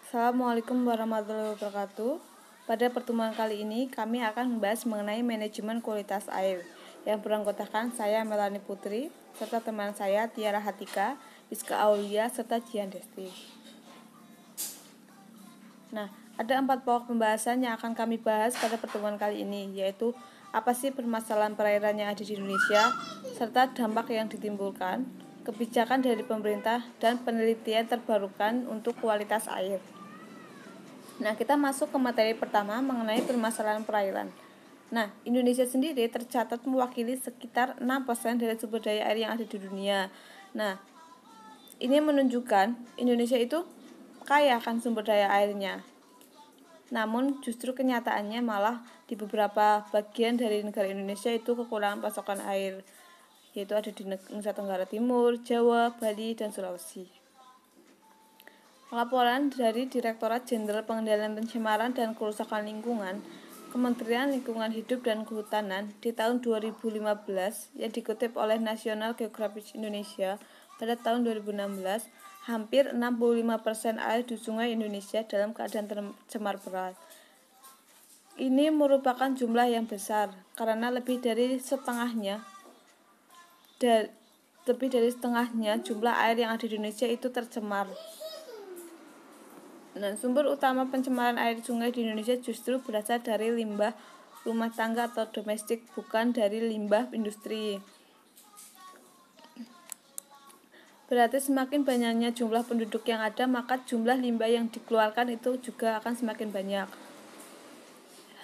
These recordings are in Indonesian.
Assalamualaikum warahmatullahi wabarakatuh. Pada pertemuan kali ini kami akan membahas mengenai manajemen kualitas air yang beranggotakan saya Melani Putri serta teman saya Tiara Hatika, Iska Aulia serta Jian Desti. Nah, ada 4 pokok pembahasan yang akan kami bahas pada pertemuan kali ini, yaitu apa sih permasalahan perairan yang ada di Indonesia, serta dampak yang ditimbulkan, kebijakan dari pemerintah, dan penelitian terbarukan untuk kualitas air. Nah, kita masuk ke materi pertama mengenai permasalahan perairan. Nah, Indonesia sendiri tercatat mewakili sekitar 6% dari sumber daya air yang ada di dunia. Nah, ini menunjukkan Indonesia itu kaya akan sumber daya airnya. Namun justru kenyataannya malah di beberapa bagian dari negara Indonesia itu kekurangan pasokan air, yaitu ada di Nusa Tenggara Timur, Jawa, Bali, dan Sulawesi. Laporan dari Direktorat Jenderal Pengendalian Pencemaran dan Kerusakan Lingkungan, Kementerian Lingkungan Hidup dan Kehutanan di tahun 2015 yang dikutip oleh National Geographic Indonesia pada tahun 2016, hampir 65% air di sungai Indonesia dalam keadaan tercemar berat. Ini merupakan jumlah yang besar karena lebih dari setengahnya jumlah air yang ada di Indonesia itu tercemar. Nah, sumber utama pencemaran air sungai di Indonesia justru berasal dari limbah rumah tangga atau domestik, bukan dari limbah industri. Berarti semakin banyaknya jumlah penduduk yang ada, maka jumlah limbah yang dikeluarkan itu juga akan semakin banyak.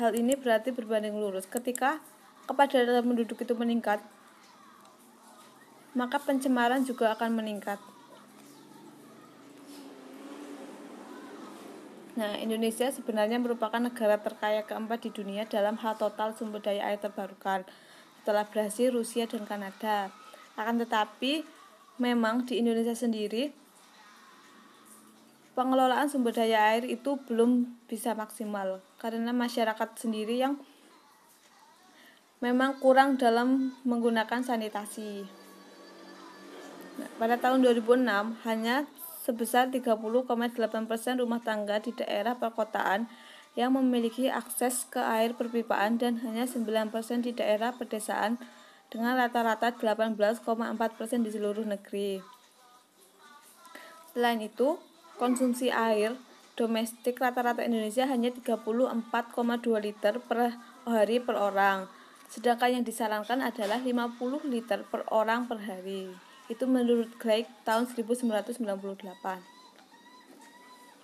Hal ini berarti berbanding lurus. Ketika kepadatan penduduk itu meningkat, maka pencemaran juga akan meningkat. Nah, Indonesia sebenarnya merupakan negara terkaya keempat di dunia dalam hal total sumber daya air terbarukan, setelah Brasil, Rusia, dan Kanada. Akan tetapi, memang di Indonesia sendiri, pengelolaan sumber daya air itu belum bisa maksimal, karena masyarakat sendiri yang memang kurang dalam menggunakan sanitasi. Nah, pada tahun 2006, hanya sebesar 30,8% rumah tangga di daerah perkotaan yang memiliki akses ke air perpipaan dan hanya 9% di daerah pedesaan dengan rata-rata 18,4% di seluruh negeri. Selain itu, konsumsi air domestik rata-rata Indonesia hanya 34,2 liter per hari per orang, sedangkan yang disarankan adalah 50 liter per orang per hari. Itu menurut Gleig tahun 1998.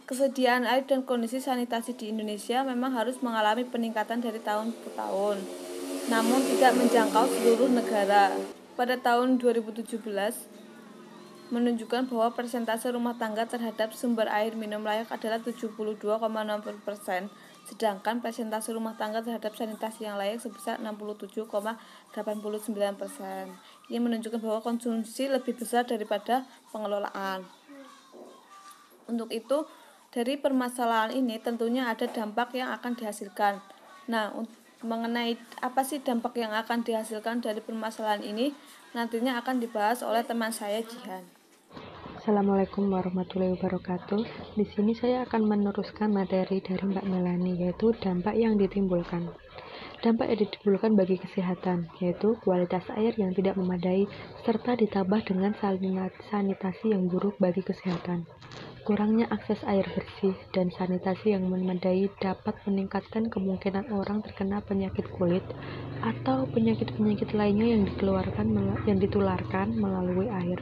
Kesediaan air dan kondisi sanitasi di Indonesia memang harus mengalami peningkatan dari tahun ke tahun, namun tidak menjangkau seluruh negara. Pada tahun 2017 menunjukkan bahwa persentase rumah tangga terhadap sumber air minum layak adalah 72,60%, sedangkan persentase rumah tangga terhadap sanitasi yang layak sebesar 67,89%. Ini menunjukkan bahwa konsumsi lebih besar daripada pengelolaan. Untuk itu, dari permasalahan ini tentunya ada dampak yang akan dihasilkan. Nah, mengenai apa sih dampak yang akan dihasilkan dari permasalahan ini, nantinya akan dibahas oleh teman saya Jihan. Assalamualaikum warahmatullahi wabarakatuh. Di sini saya akan meneruskan materi dari Mbak Melani, yaitu dampak yang ditimbulkan. Dampak yang ditimbulkan bagi kesehatan, yaitu kualitas air yang tidak memadai, serta ditambah dengan sanitasi yang buruk bagi kesehatan. Kurangnya akses air bersih dan sanitasi yang memadai dapat meningkatkan kemungkinan orang terkena penyakit kulit atau penyakit-penyakit lainnya yang ditularkan melalui air.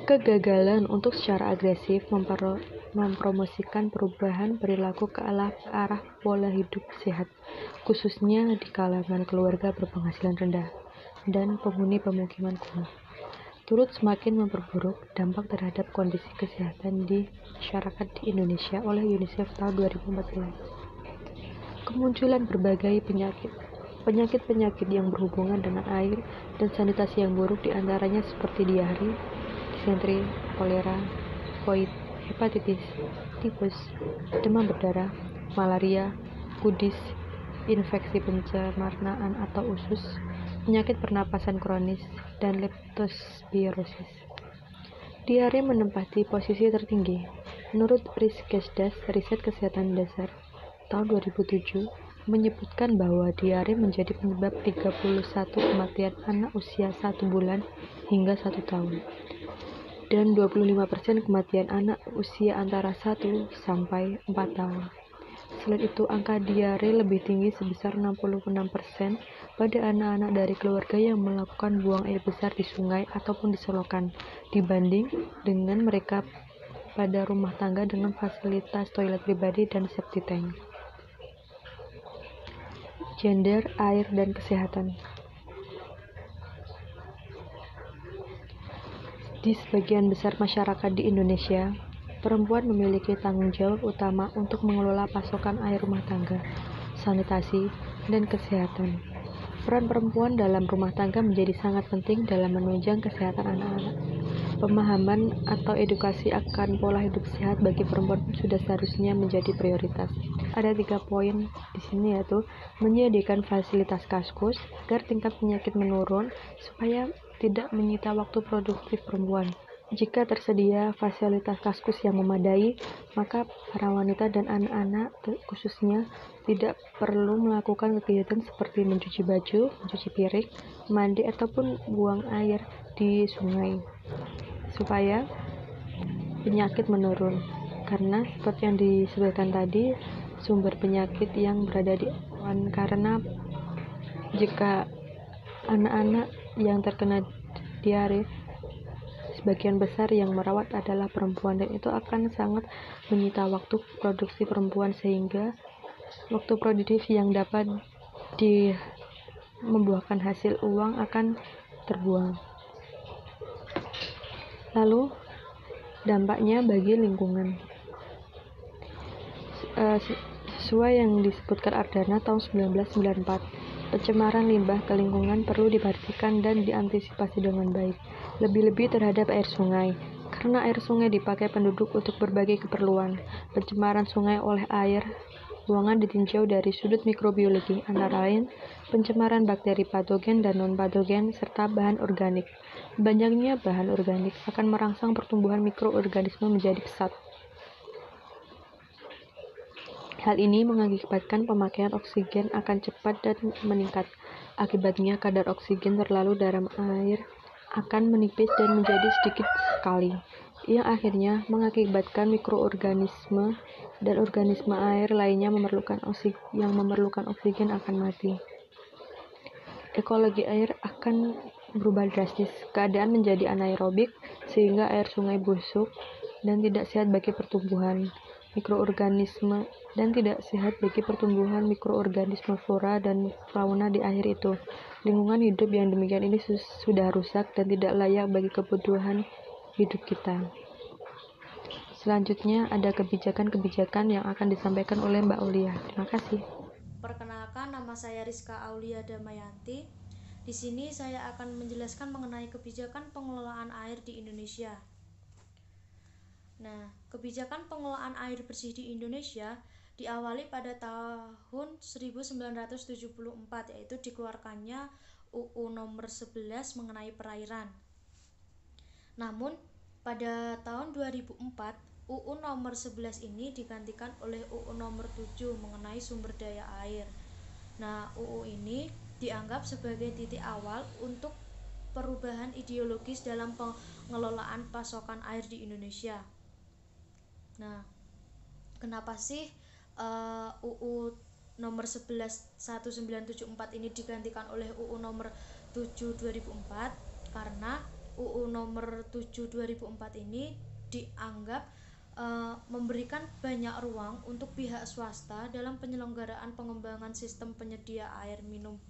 Kegagalan untuk secara agresif mempromosikan perubahan perilaku ke arah pola hidup sehat, khususnya di kalangan keluarga berpenghasilan rendah dan penghuni pemukiman kumuh, turut semakin memperburuk dampak terhadap kondisi kesehatan di masyarakat di Indonesia oleh UNICEF tahun 2014. Kemunculan berbagai penyakit yang berhubungan dengan air dan sanitasi yang buruk, diantaranya seperti diare, disentri, kolera, tifoid, hepatitis, tifus, demam berdarah, malaria, kudis, infeksi pencernaan atau usus, penyakit pernapasan kronis, dan leptospirosis. Diare menempati posisi tertinggi Menurut Riskesdas, riset kesehatan dasar tahun 2007 menyebutkan bahwa diare menjadi penyebab 31 kematian anak usia 1 bulan hingga 1 tahun dan 25% kematian anak usia antara 1 sampai 4 tahun. Selain itu, angka diare lebih tinggi sebesar 66% pada anak-anak dari keluarga yang melakukan buang air besar di sungai ataupun di selokan dibanding dengan mereka pada rumah tangga dengan fasilitas toilet pribadi dan septic tank. Gender, air, dan kesehatan. Di sebagian besar masyarakat di Indonesia, perempuan memiliki tanggung jawab utama untuk mengelola pasokan air rumah tangga, sanitasi, dan kesehatan. Peran perempuan dalam rumah tangga menjadi sangat penting dalam menunjang kesehatan anak-anak. Pemahaman atau edukasi akan pola hidup sehat bagi perempuan sudah seharusnya menjadi prioritas. Ada 3 poin di sini, yaitu menyediakan fasilitas kaskus agar tingkat penyakit menurun supaya tidak menyita waktu produktif perempuan. Jika tersedia fasilitas kaskus yang memadai, maka para wanita dan anak-anak khususnya tidak perlu melakukan kegiatan seperti mencuci baju, mencuci piring, mandi, ataupun buang air di sungai, supaya penyakit menurun. Karena seperti yang disebutkan tadi, sumber penyakit yang berada di awan, karena jika anak-anak yang terkena diare, sebagian besar yang merawat adalah perempuan, dan itu akan sangat menyita waktu produksi perempuan, sehingga waktu produktif yang dapat membuahkan hasil uang akan terbuang. Lalu dampaknya bagi lingkungan. Sesuai yang disebutkan Ardana tahun 1994, pencemaran limbah ke lingkungan perlu diperhatikan dan diantisipasi dengan baik, lebih-lebih terhadap air sungai, karena air sungai dipakai penduduk untuk berbagai keperluan. Pencemaran sungai oleh air buangan ditinjau dari sudut mikrobiologi, antara lain pencemaran bakteri patogen dan non-patogen, serta bahan organik. Banyaknya bahan organik akan merangsang pertumbuhan mikroorganisme menjadi pesat. Hal ini mengakibatkan pemakaian oksigen akan cepat dan meningkat. Akibatnya, kadar oksigen terlalu dalam air akan menipis dan menjadi sedikit sekali, yang akhirnya mengakibatkan mikroorganisme dan organisme air lainnya yang memerlukan oksigen akan mati. Ekologi air akan berubah drastis. Keadaan menjadi anaerobik, sehingga air sungai busuk dan tidak sehat bagi pertumbuhan mikroorganisme dan tidak sehat bagi pertumbuhan mikroorganisme flora dan fauna di air itu. Lingkungan hidup yang demikian ini sudah rusak dan tidak layak bagi kebutuhan hidup kita. Selanjutnya ada kebijakan-kebijakan yang akan disampaikan oleh Mbak Aulia. Terima kasih. Perkenalkan, nama saya Rizka Aulia Damayanti. Di sini saya akan menjelaskan mengenai kebijakan pengelolaan air di Indonesia. Nah, kebijakan pengelolaan air bersih di Indonesia diawali pada tahun 1974, yaitu dikeluarkannya UU nomor 11 mengenai perairan. Namun, pada tahun 2004, UU nomor 11 ini digantikan oleh UU nomor 7 mengenai sumber daya air. Nah, UU ini dianggap sebagai titik awal untuk perubahan ideologis dalam pengelolaan pasokan air di Indonesia. Nah, kenapa sih UU nomor 11 1974 ini digantikan oleh UU nomor 7 2004? Karena UU nomor 7 2004 ini dianggap memberikan banyak ruang untuk pihak swasta dalam penyelenggaraan pengembangan sistem penyedia air minum.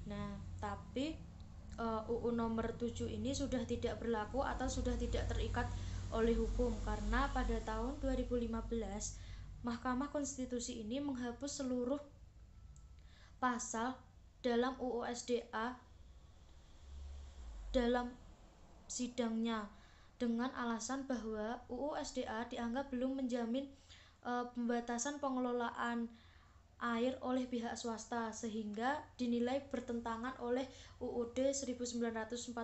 Nah, tapi UU nomor 7 ini sudah tidak berlaku atau sudah tidak terikat oleh hukum, karena pada tahun 2015 Mahkamah Konstitusi ini menghapus seluruh pasal dalam UU SDA dalam sidangnya dengan alasan bahwa UU SDA dianggap belum menjamin pembatasan pengelolaan air oleh pihak swasta, sehingga dinilai bertentangan oleh UUD 1945.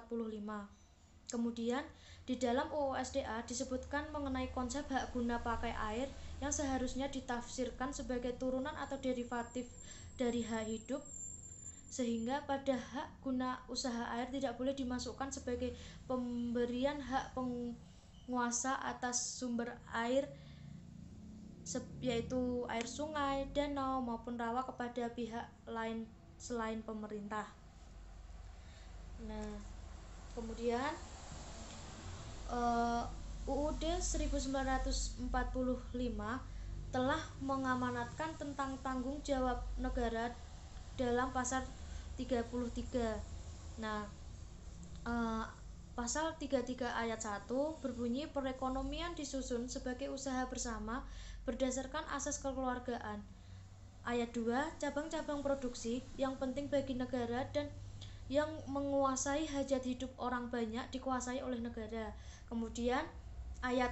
Kemudian di dalam UU SDA disebutkan mengenai konsep hak guna pakai air yang seharusnya ditafsirkan sebagai turunan atau derivatif dari hak hidup, sehingga pada hak guna usaha air tidak boleh dimasukkan sebagai pemberian hak penguasa atas sumber air yaitu air sungai, danau maupun rawa kepada pihak lain selain pemerintah. Nah, kemudian UUD 1945 telah mengamanatkan tentang tanggung jawab negara dalam pasal 33. Nah, pasal 33 ayat 1 berbunyi perekonomian disusun sebagai usaha bersama berdasarkan asas kekeluargaan. Ayat 2, cabang-cabang produksi yang penting bagi negara dan yang menguasai hajat hidup orang banyak dikuasai oleh negara. Kemudian ayat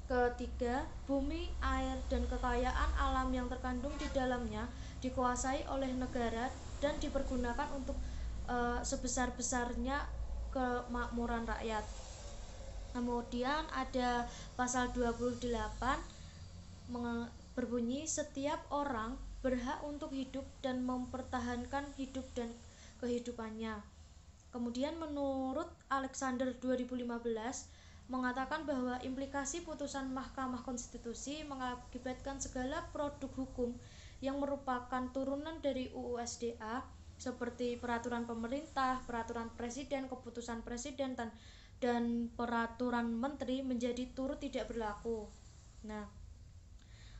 ketiga, bumi, air, dan kekayaan alam yang terkandung di dalamnya dikuasai oleh negara dan dipergunakan untuk sebesar-besarnya kemakmuran rakyat. Kemudian ada pasal 28 berbunyi setiap orang berhak untuk hidup dan mempertahankan hidup dan kehidupannya. Kemudian menurut Alexander 2015 mengatakan bahwa implikasi putusan Mahkamah Konstitusi mengakibatkan segala produk hukum yang merupakan turunan dari UU SDA seperti peraturan pemerintah, peraturan presiden, keputusan presiden dan peraturan menteri menjadi turut tidak berlaku. Nah,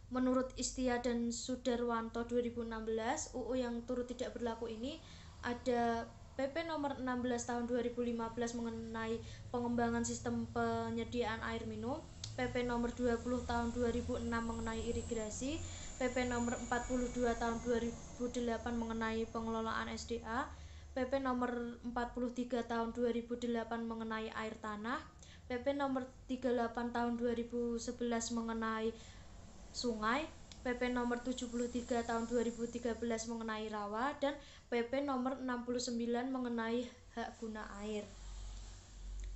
menurut Istia dan Sudarwanto 2016, UU yang turut tidak berlaku ini ada PP nomor 16 tahun 2015 mengenai pengembangan sistem penyediaan air minum, PP nomor 20 tahun 2006 mengenai irigasi, PP nomor 42 tahun 2008 mengenai pengelolaan SDA, PP nomor 43 tahun 2008 mengenai air tanah, PP nomor 38 tahun 2011 mengenai sungai, PP nomor 73 tahun 2013 mengenai rawa, dan PP nomor 69 mengenai hak guna air.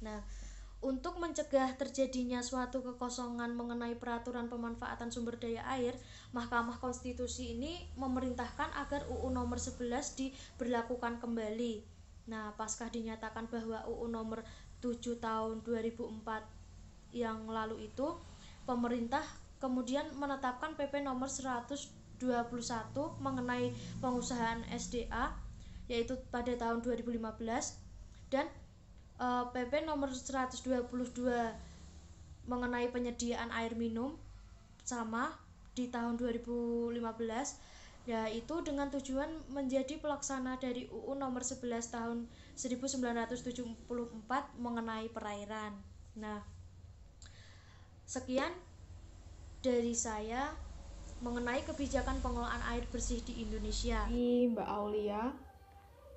Nah, untuk mencegah terjadinya suatu kekosongan mengenai peraturan pemanfaatan sumber daya air, Mahkamah Konstitusi ini memerintahkan agar UU nomor 11 diberlakukan kembali. Nah, pasca dinyatakan bahwa UU nomor 7 tahun 2004 yang lalu itu, pemerintah kemudian menetapkan PP nomor 121 mengenai pengusahaan SDA yaitu pada tahun 2015 dan PP nomor 122 mengenai penyediaan air minum sama di tahun 2015, yaitu dengan tujuan menjadi pelaksana dari UU nomor 11 tahun 1974 mengenai perairan. Nah, sekian dari saya mengenai kebijakan pengelolaan air bersih di Indonesia. Mbak Aulia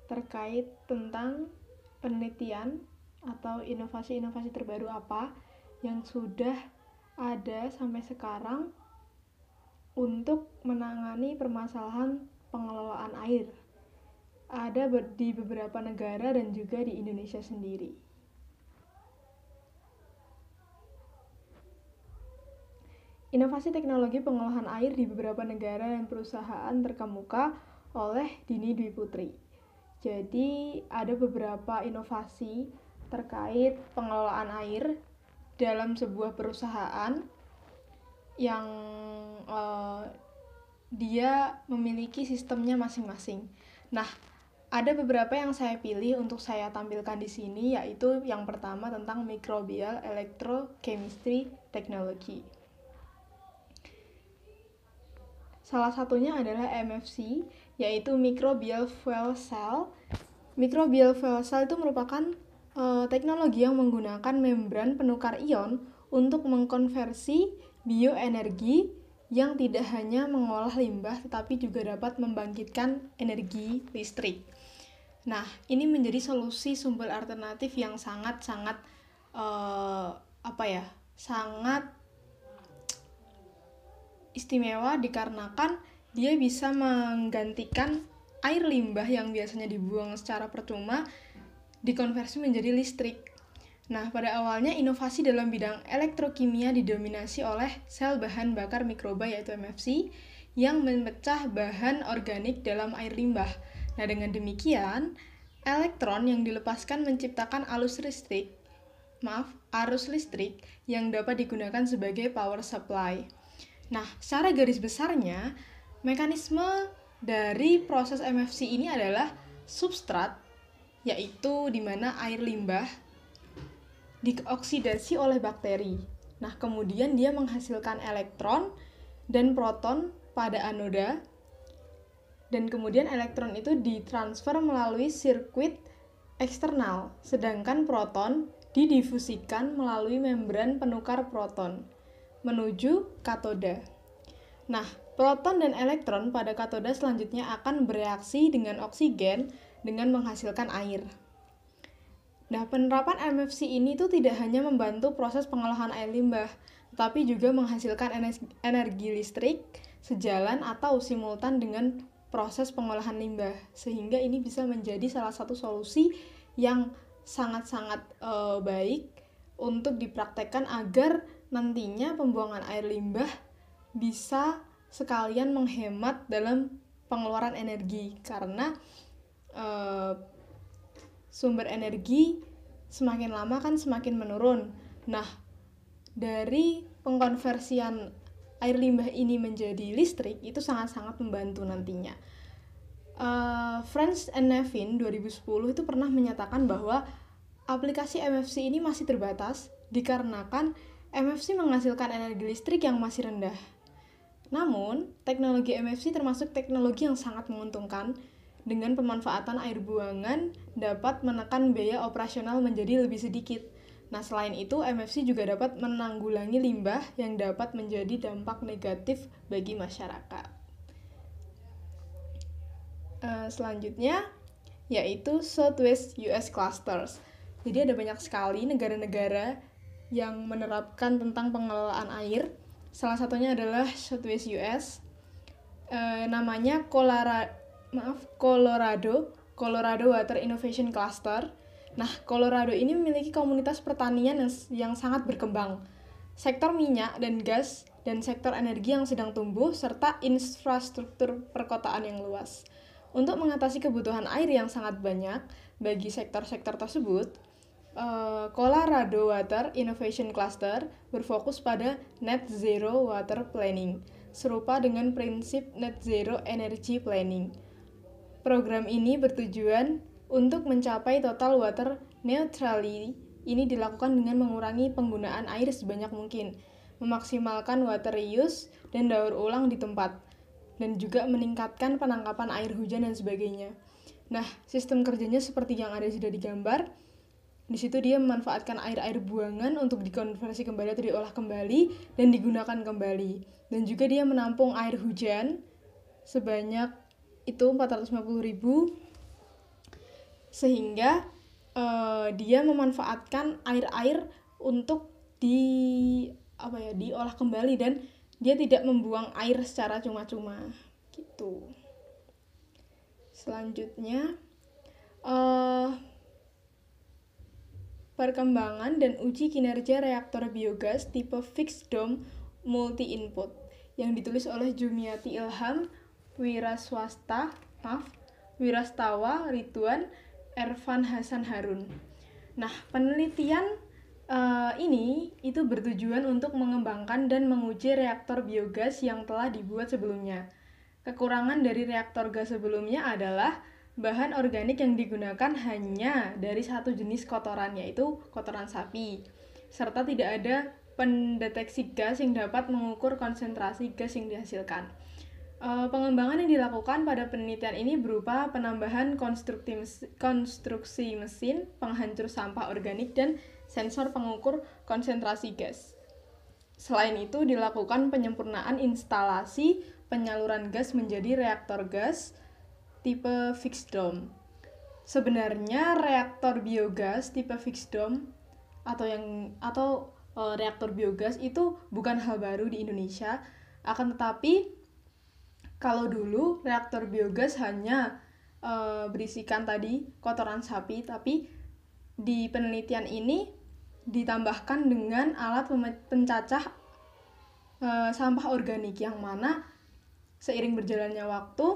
terkait tentang penelitian atau inovasi-inovasi terbaru apa yang sudah ada sampai sekarang untuk menangani permasalahan pengelolaan air. Ada di beberapa negara dan juga di Indonesia sendiri. Inovasi teknologi pengolahan air di beberapa negara dan perusahaan terkemuka oleh Dini Dwi Putri. Jadi ada beberapa inovasi terkait pengelolaan air dalam sebuah perusahaan yang dia memiliki sistemnya masing-masing. Nah, ada beberapa yang saya pilih untuk saya tampilkan di sini, yaitu yang pertama tentang Microbial Electrochemistry Technology. Salah satunya adalah MFC, yaitu Microbial Fuel Cell. Microbial Fuel Cell itu merupakan teknologi yang menggunakan membran penukar ion untuk mengkonversi bioenergi yang tidak hanya mengolah limbah tetapi juga dapat membangkitkan energi listrik. Nah, ini menjadi solusi sumber alternatif yang sangat istimewa dikarenakan dia bisa menggantikan air limbah yang biasanya dibuang secara percuma dikonversi menjadi listrik. Nah, pada awalnya inovasi dalam bidang elektrokimia didominasi oleh sel bahan bakar mikroba yaitu MFC yang memecah bahan organik dalam air limbah. Nah, dengan demikian, elektron yang dilepaskan menciptakan arus listrik yang dapat digunakan sebagai power supply. Nah, secara garis besarnya, mekanisme dari proses MFC ini adalah substrat, yaitu di mana air limbah dioksidasi oleh bakteri. Nah, kemudian dia menghasilkan elektron dan proton pada anoda, dan kemudian elektron itu ditransfer melalui sirkuit eksternal, sedangkan proton didifusikan melalui membran penukar proton menuju katoda. Nah, proton dan elektron pada katoda selanjutnya akan bereaksi dengan oksigen dengan menghasilkan air. Nah, penerapan MFC ini tuh tidak hanya membantu proses pengolahan air limbah, tetapi juga menghasilkan energi listrik sejalan atau simultan dengan proses pengolahan limbah, sehingga ini bisa menjadi salah satu solusi yang sangat-sangat baik untuk dipraktekkan agar nantinya pembuangan air limbah bisa sekalian menghemat dalam pengeluaran energi, karena sumber energi semakin lama kan semakin menurun. Nah, dari pengkonversian air limbah ini menjadi listrik itu sangat-sangat membantu nantinya. Friends and Nevin 2010 itu pernah menyatakan bahwa aplikasi MFC ini masih terbatas dikarenakan MFC menghasilkan energi listrik yang masih rendah. Namun, teknologi MFC termasuk teknologi yang sangat menguntungkan. Dengan pemanfaatan air buangan dapat menekan biaya operasional menjadi lebih sedikit. Nah, selain itu, MFC juga dapat menanggulangi limbah yang dapat menjadi dampak negatif bagi masyarakat. Selanjutnya, yaitu Southwest US Clusters. Jadi ada banyak sekali negara-negara yang menerapkan tentang pengelolaan air. Salah satunya adalah Southwest US. Namanya Colorado Water Innovation Cluster. Nah, Colorado ini memiliki komunitas pertanian yang sangat berkembang, sektor minyak dan gas, dan sektor energi yang sedang tumbuh, serta infrastruktur perkotaan yang luas. Untuk mengatasi kebutuhan air yang sangat banyak bagi sektor-sektor tersebut, Colorado Water Innovation Cluster berfokus pada Net Zero Water Planning, serupa dengan prinsip Net Zero Energy Planning. Program ini bertujuan untuk mencapai total water neutrality. Ini dilakukan dengan mengurangi penggunaan air sebanyak mungkin, memaksimalkan water reuse dan daur ulang di tempat, dan juga meningkatkan penangkapan air hujan dan sebagainya. Nah, sistem kerjanya seperti yang ada sudah digambar. Di situ dia memanfaatkan air-air buangan untuk dikonversi kembali atau diolah kembali dan digunakan kembali. Dan juga dia menampung air hujan sebanyak itu 450.000, sehingga dia memanfaatkan air-air untuk diolah kembali, dan dia tidak membuang air secara cuma-cuma gitu. Selanjutnya, perkembangan dan uji kinerja reaktor biogas tipe fixed dome multi-input yang ditulis oleh Jumiati Ilham Wirastawa Ridwan Ervan Hasan Harun. Nah, penelitian ini itu bertujuan untuk mengembangkan dan menguji reaktor biogas yang telah dibuat sebelumnya. Kekurangan dari reaktor gas sebelumnya adalah bahan organik yang digunakan hanya dari satu jenis kotoran, yaitu kotoran sapi, serta tidak ada pendeteksi gas yang dapat mengukur konsentrasi gas yang dihasilkan. Pengembangan yang dilakukan pada penelitian ini berupa penambahan konstruksi mesin penghancur sampah organik dan sensor pengukur konsentrasi gas. Selain itu, dilakukan penyempurnaan instalasi penyaluran gas menjadi reaktor gas tipe fixed dome. Sebenarnya reaktor biogas tipe fixed dome atau reaktor biogas itu bukan hal baru di Indonesia, akan tetapi kalau dulu reaktor biogas hanya berisikan tadi kotoran sapi, tapi di penelitian ini ditambahkan dengan alat pencacah sampah organik, yang mana seiring berjalannya waktu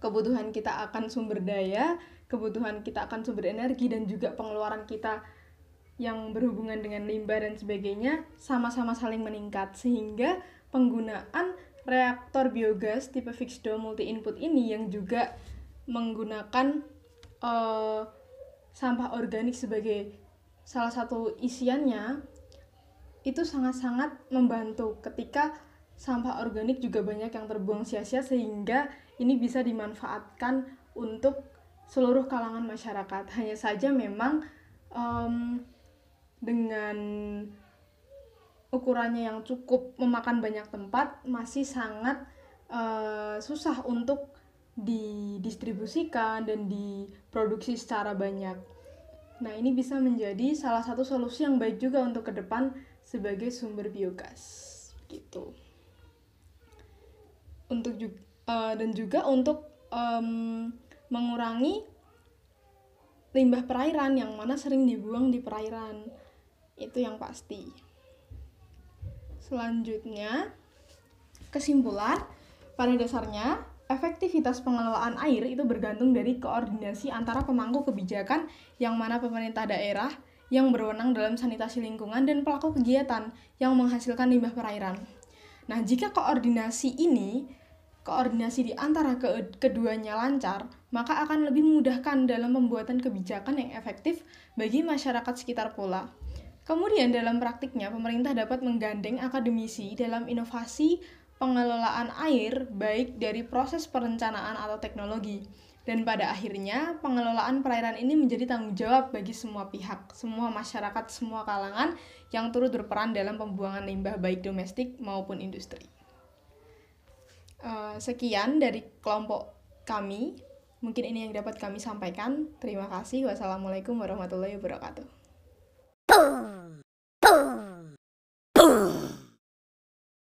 kebutuhan kita akan sumber daya, kebutuhan kita akan sumber energi, dan juga pengeluaran kita yang berhubungan dengan limbah dan sebagainya sama-sama saling meningkat, sehingga penggunaan reaktor biogas tipe fixed dome multi input ini yang juga menggunakan sampah organik sebagai salah satu isiannya itu sangat-sangat membantu ketika sampah organik juga banyak yang terbuang sia-sia, sehingga ini bisa dimanfaatkan untuk seluruh kalangan masyarakat. Hanya saja memang dengan ukurannya yang cukup memakan banyak tempat, masih sangat susah untuk didistribusikan dan diproduksi secara banyak. Nah, ini bisa menjadi salah satu solusi yang baik juga untuk ke depan sebagai sumber biogas, gitu. Dan juga untuk mengurangi limbah perairan yang mana sering dibuang di perairan, itu yang pasti. Selanjutnya, kesimpulan, pada dasarnya efektivitas pengelolaan air itu bergantung dari koordinasi antara pemangku kebijakan, yang mana pemerintah daerah yang berwenang dalam sanitasi lingkungan dan pelaku kegiatan yang menghasilkan limbah perairan. Nah, jika koordinasi di antara keduanya lancar, maka akan lebih memudahkan dalam pembuatan kebijakan yang efektif bagi masyarakat sekitar pula. Kemudian dalam praktiknya, pemerintah dapat menggandeng akademisi dalam inovasi pengelolaan air, baik dari proses perencanaan atau teknologi. Dan pada akhirnya, pengelolaan perairan ini menjadi tanggung jawab bagi semua pihak, semua masyarakat, semua kalangan yang turut berperan dalam pembuangan limbah baik domestik maupun industri. Sekian dari kelompok kami. Mungkin ini yang dapat kami sampaikan. Terima kasih. Wassalamualaikum warahmatullahi wabarakatuh.